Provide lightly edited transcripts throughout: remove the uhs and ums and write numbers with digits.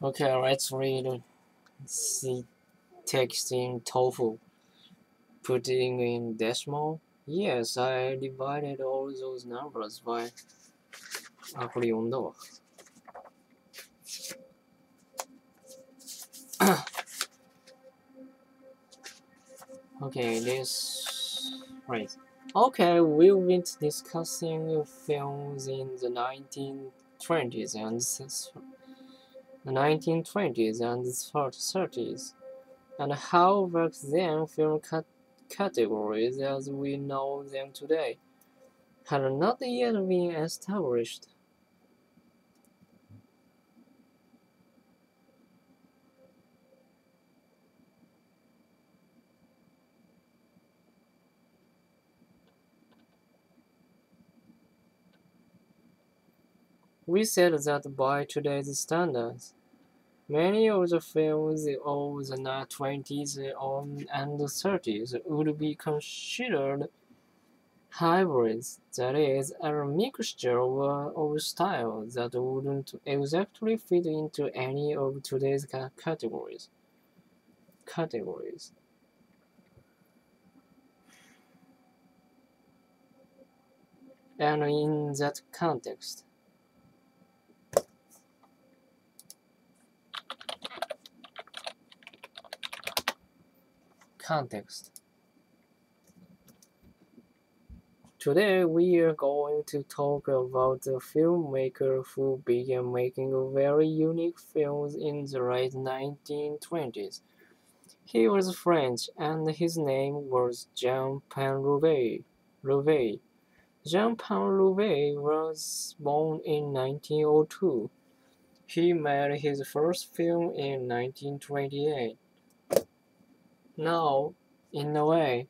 Okay, let's read the text in TOEFL. Putting in decimal. Yes, I divided all those numbers by. あ、これ読んだわ。Okay, this. Right. Okay, we've been discussing films in the 1920s and the 1920s and 30s, and how back then film categories as we know them today had not yet been established. We said that by today's standards, many of the films of the 20s and 30s would be considered hybrids, that is, a mixture of styles that wouldn't exactly fit into any of today's categories. And in that context, today we are going to talk about a filmmaker who began making very unique films in the late 1920s. He was French, and his name was Jean-Paul Rouvet. Jean-Paul Rouvet was born in 1902. He made his first film in 1928. Now, in a way,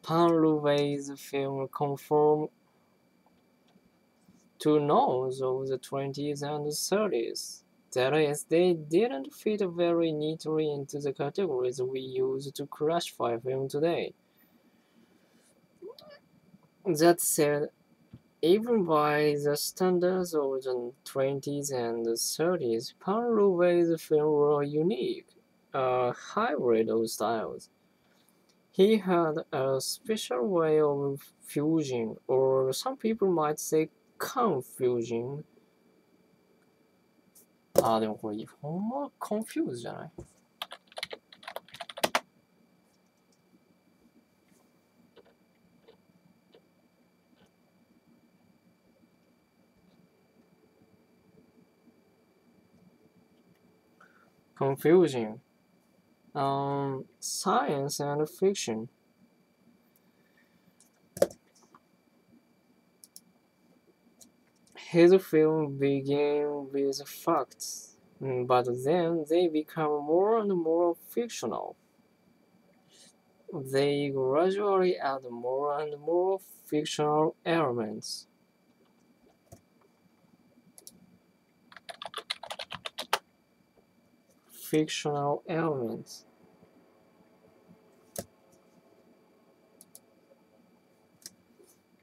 Paul Rouvet's film conform to norms of the 20s and 30s. That is, they didn't fit very neatly into the categories we use to classify film today. That said, even by the standards of the 20s and 30s, Paul Rouvet's films were unique, a hybrid of styles. He had a special way of fusing, or some people might say confusing. あー、でもこれほんま confuse じゃない？ confusing. Science and fiction. His films begin with facts, but then they become more and more fictional. They gradually add more and more fictional elements.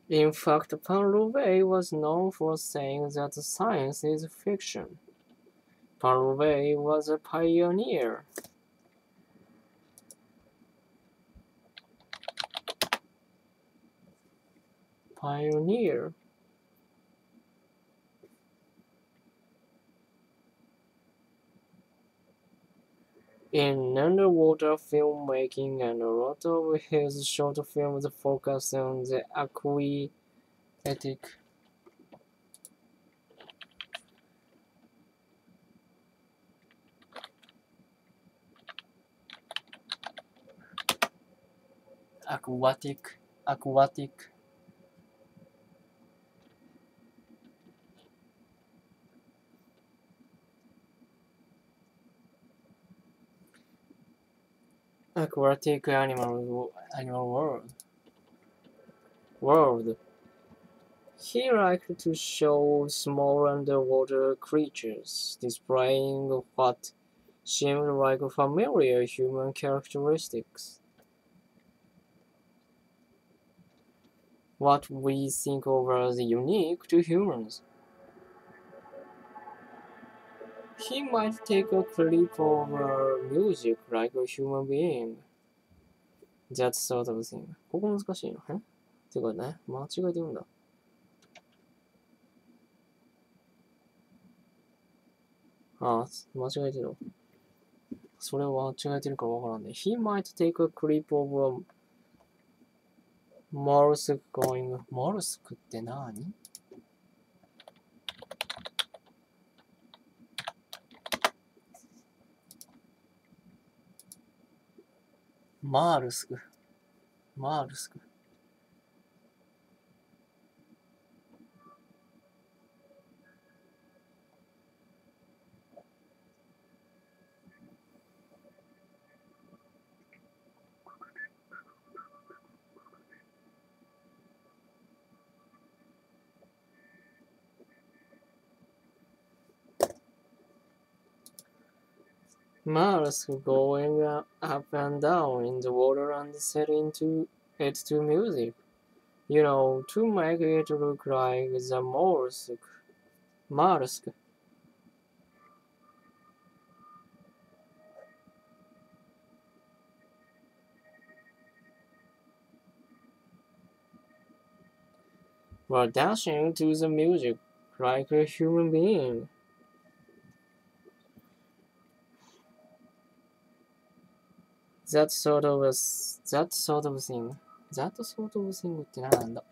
In fact, Paul Rouvet was known for saying that science is fiction. Paul Rouvet was a pioneer. In underwater filmmaking, and a lot of his short films focus on the aquatic aquatic animal world. He liked to show small underwater creatures, displaying what seemed like familiar human characteristics. What we think of as unique to humans. He might take a clip of music like a human being. That sort of thing. ここ難しいのね。てかね、間違えてるんだ。ああ、間違えてる。それは間違えてるかわからんね。He might take a clip of a mollusk going. モルスクって何？マールスク。マールスク。Mollusk going up and down in the water and setting it to music. You know, to make it look like the mollusk. Were dancing to the music like a human being. That sort of thing. That sort of thing って何なんだ